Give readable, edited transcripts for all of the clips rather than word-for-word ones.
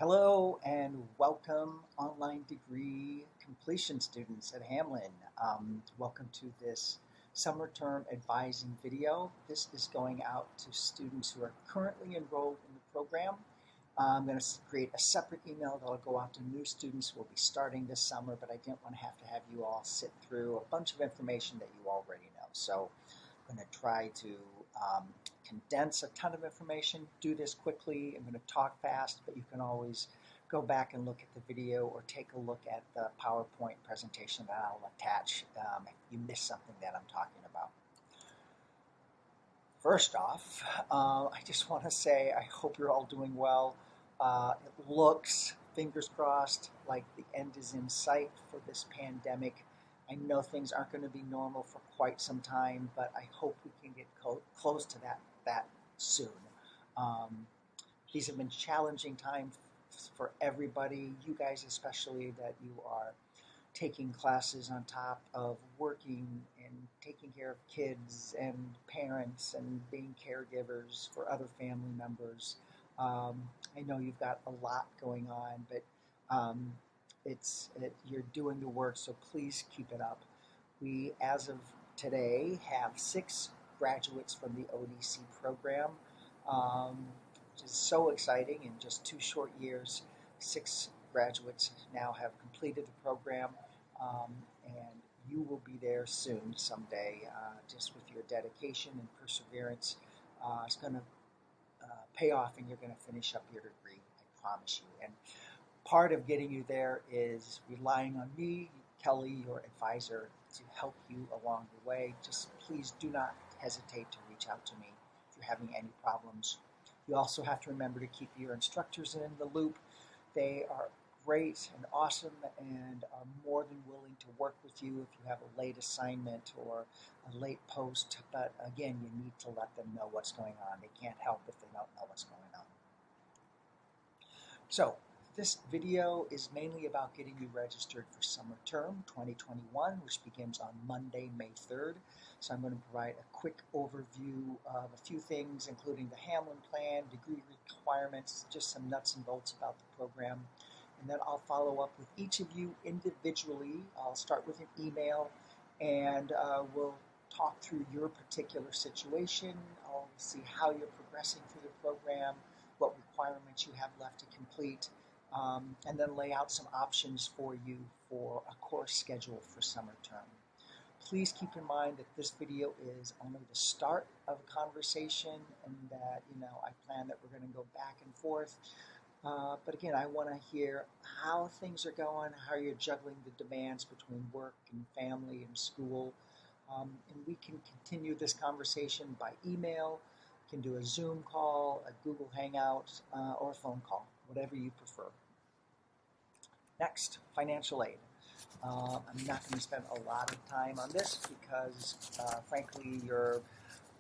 Hello and welcome, online degree completion students at Hamlin. Welcome to this summer term advising video. This is going out to students who are currently enrolled in the program. I'm going to create a separate email that will go out to new students who will be starting this summer, but I didn't want to have you all sit through a bunch of information that you already know. So I'm going to try to condense a ton of information, do this quickly. I'm going to talk fast, but you can always go back and look at the video or take a look at the PowerPoint presentation that I'll attach if you missed something that I'm talking about. First off, I just want to say I hope you're all doing well. It looks, fingers crossed, like the end is in sight for this pandemic. I know things aren't going to be normal for quite some time, but I hope we can get close to that soon. These have been challenging times for everybody, you guys especially, that you are taking classes on top of working and taking care of kids and parents and being caregivers for other family members. I know you've got a lot going on, but you're doing the work, so please keep it up. We, as of today, have 6 graduates from the ODC program, which is so exciting. In just 2 short years, 6 graduates now have completed the program, and you will be there soon, someday. Just with your dedication and perseverance, it's going to pay off, and you're going to finish up your degree, I promise you. And part of getting you there is relying on me, Kelly, your advisor, to help you along the way. Just please do not hesitate to reach out to me if you're having any problems. You also have to remember to keep your instructors in the loop. They are great and awesome and are more than willing to work with you if you have a late assignment or a late post. But again, you need to let them know what's going on. They can't help if they don't know what's going on. So this video is mainly about getting you registered for summer term 2021, which begins on Monday, May 3rd. So I'm going to provide a quick overview of a few things, including the Hamlin plan, degree requirements, just some nuts and bolts about the program. And then I'll follow up with each of you individually. I'll start with an email, and we'll talk through your particular situation. I'll see how you're progressing through the program, what requirements you have left to complete, and then lay out some options for you for a course schedule for summer term. Please keep in mind that this video is only the start of a conversation, and that I plan that we're going to go back and forth. But again, I want to hear how things are going, how you're juggling the demands between work and family and school. And we can continue this conversation by email. You can do a Zoom call, a Google Hangout, or a phone call, whatever you prefer. Next, financial aid. I'm not going to spend a lot of time on this because, frankly, your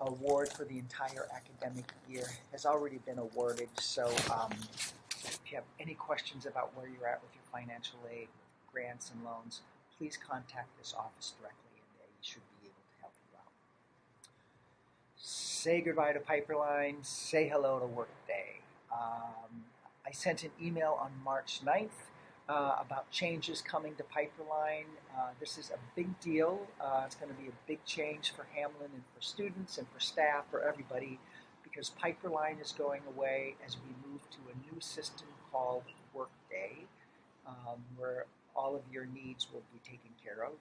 award for the entire academic year has already been awarded. So if you have any questions about where you're at with your financial aid, with grants and loans, please contact this office directly, and they should be able to help you out. Say goodbye to Piperline. Say hello to Workday. I sent an email on March 9th about changes coming to Piperline. This is a big deal. It's going to be a big change for Hamlin and for students and for staff, for everybody, because Piperline is going away as we move to a new system called Workday, where all of your needs will be taken care of.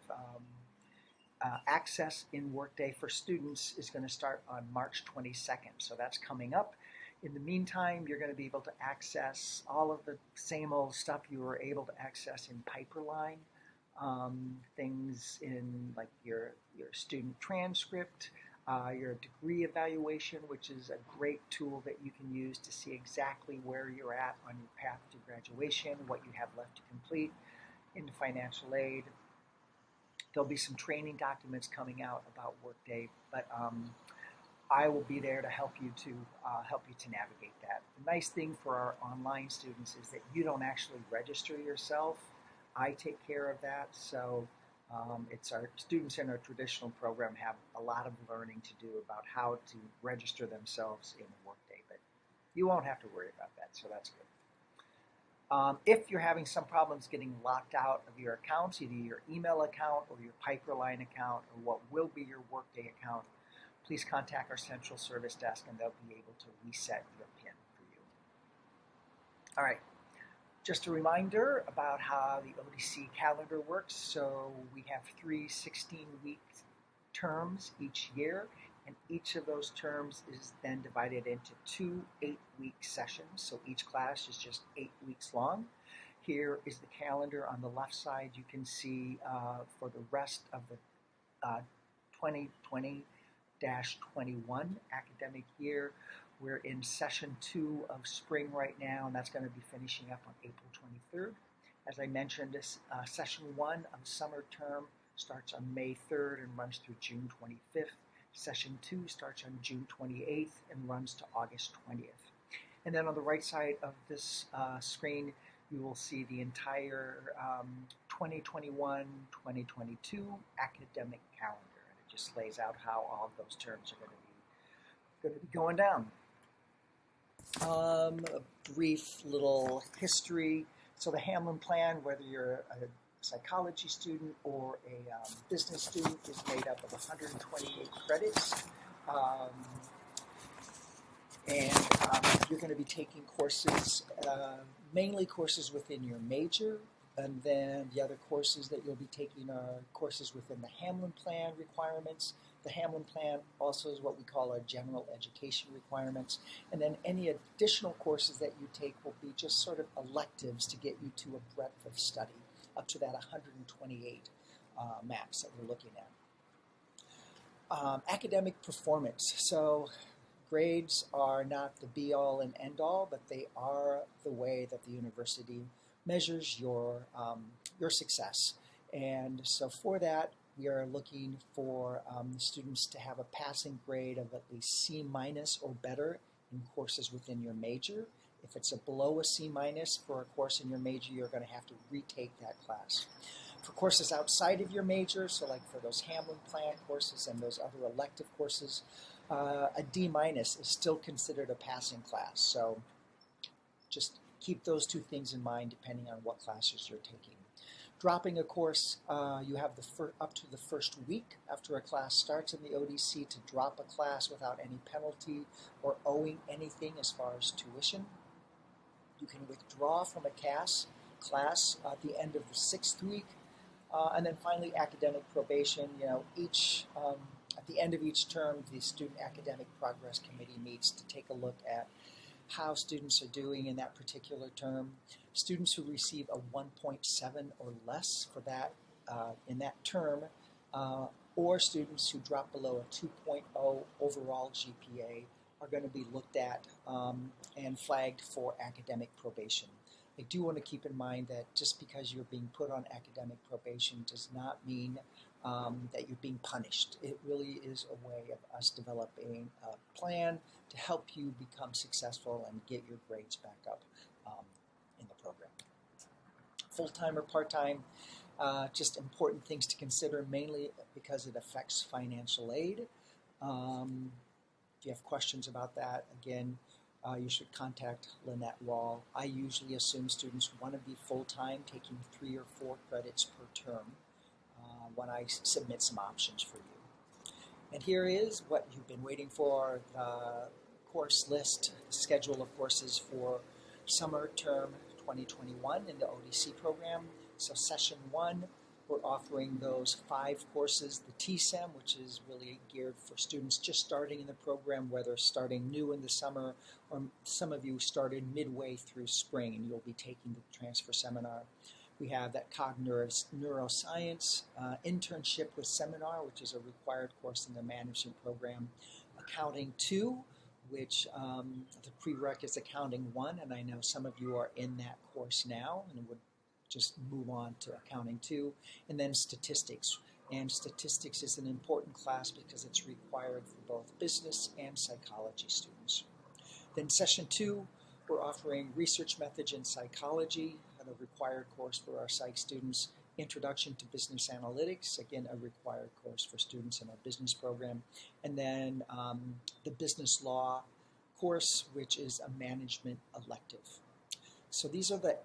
Access in Workday for students is going to start on March 22nd, so that's coming up. In the meantime, you're going to be able to access all of the same old stuff you were able to access in Piperline. Things in like your student transcript, your degree evaluation, which is a great tool that you can use to see exactly where you're at on your path to graduation, what you have left to complete in financial aid. There'll be some training documents coming out about Workday, but I will be there to help you to navigate that. The nice thing for our online students is that you don't actually register yourself. I take care of that, so it's our students in our traditional program have a lot of learning to do about how to register themselves in Workday, but you won't have to worry about that, so that's good. If you're having some problems getting locked out of your accounts, either your email account or your Piperline account or what will be your Workday account, please contact our central service desk and they'll be able to reset your PIN for you. All right, just a reminder about how the ODC calendar works. So we have 3 16-week terms each year, and each of those terms is then divided into 2 8-week sessions. So each class is just 8 weeks long. Here is the calendar on the left side. You can see for the rest of the 2020-21 academic year, we're in session 2 of spring right now, and that's going to be finishing up on April 23rd. As I mentioned, session 1 of summer term starts on May 3rd and runs through June 25th. Session 2 starts on June 28th and runs to August 20th. And then on the right side of this screen, you will see the entire 2021-2022 academic calendar. And it just lays out how all of those terms are going to be going down. A brief little history. So the Hamlin Plan, whether you're a psychology student or a business student, is made up of 128 credits. You're going to be taking courses, mainly courses within your major, and then the other courses that you'll be taking are courses within the Hamlin Plan requirements. The Hamlin Plan also is what we call our general education requirements. And then any additional courses that you take will be just sort of electives to get you to a breadth of study, up to that 128 max that we're looking at. Academic performance. So grades are not the be-all and end-all, but they are the way that the university measures your success. And so for that, we are looking for students to have a passing grade of at least C- or better in courses within your major. If it's below a C- for a course in your major, you're going to have to retake that class. For courses outside of your major, so like for those Hamlin Plan courses and those other elective courses, a D- is still considered a passing class. So just keep those two things in mind depending on what classes you're taking. Dropping a course, you have up to the first week after a class starts in the ODC to drop a class without any penalty or owing anything as far as tuition. You can withdraw from a class at the end of the 6th week. And then finally, academic probation. At the end of each term, the Student Academic Progress Committee meets to take a look at how students are doing in that particular term. Students who receive a 1.7 or less for that in that term, or students who drop below a 2.0 overall GPA are going to be looked at and flagged for academic probation. I do want to keep in mind that just because you're being put on academic probation does not mean that you're being punished. It really is a way of us developing a plan to help you become successful and get your grades back up in the program. Full-time or part-time, just important things to consider, mainly because it affects financial aid. If you have questions about that, again, you should contact Lynette Wall. I usually assume students want to be full-time, taking 3 or 4 credits per term when I submit some options for you. And here is what you've been waiting for, the course list, schedule of courses for summer term 2021 in the ODC program. So session 1, we're offering those 5 courses, the TSEM, which is really geared for students just starting in the program, whether starting new in the summer or some of you started midway through spring and you'll be taking the transfer seminar. We have that cognitive neuroscience internship with seminar, which is a required course in the management program. Accounting 2, which the prereq is Accounting 1, and I know some of you are in that course now and would just move on to Accounting 2. And then Statistics. And Statistics is an important class because it's required for both business and psychology students. Then Session 2, we're offering Research Methods in Psychology, a required course for our psych students. Introduction to Business Analytics, again, a required course for students in our business program. And then the Business Law course, which is a management elective. So these are the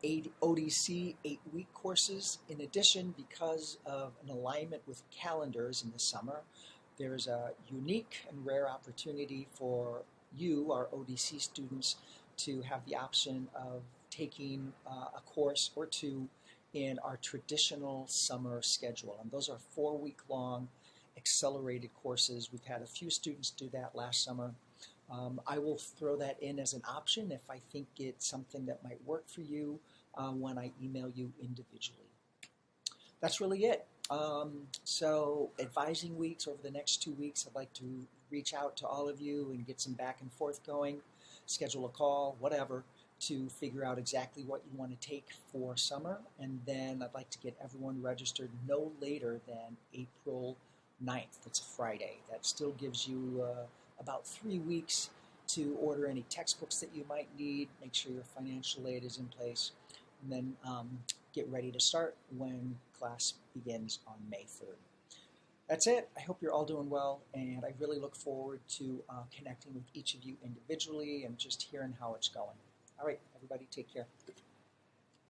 ODC 8-week courses. In addition, because of an alignment with calendars in the summer, there's a unique and rare opportunity for you, our ODC students, to have the option of taking a course or two in our traditional summer schedule. And those are 4-week-long accelerated courses. We've had a few students do that last summer. I will throw that in as an option if I think it's something that might work for you when I email you individually. That's really it. So advising weeks over the next 2 weeks, I'd like to reach out to all of you and get some back and forth going, schedule a call, whatever, to figure out exactly what you want to take for summer. And then I'd like to get everyone registered no later than April 9th. That's a Friday. That still gives you about 3 weeks to order any textbooks that you might need, make sure your financial aid is in place, and then get ready to start when class begins on May 3rd. That's it. I hope you're all doing well, and I really look forward to connecting with each of you individually and just hearing how it's going. All right, everybody, take care.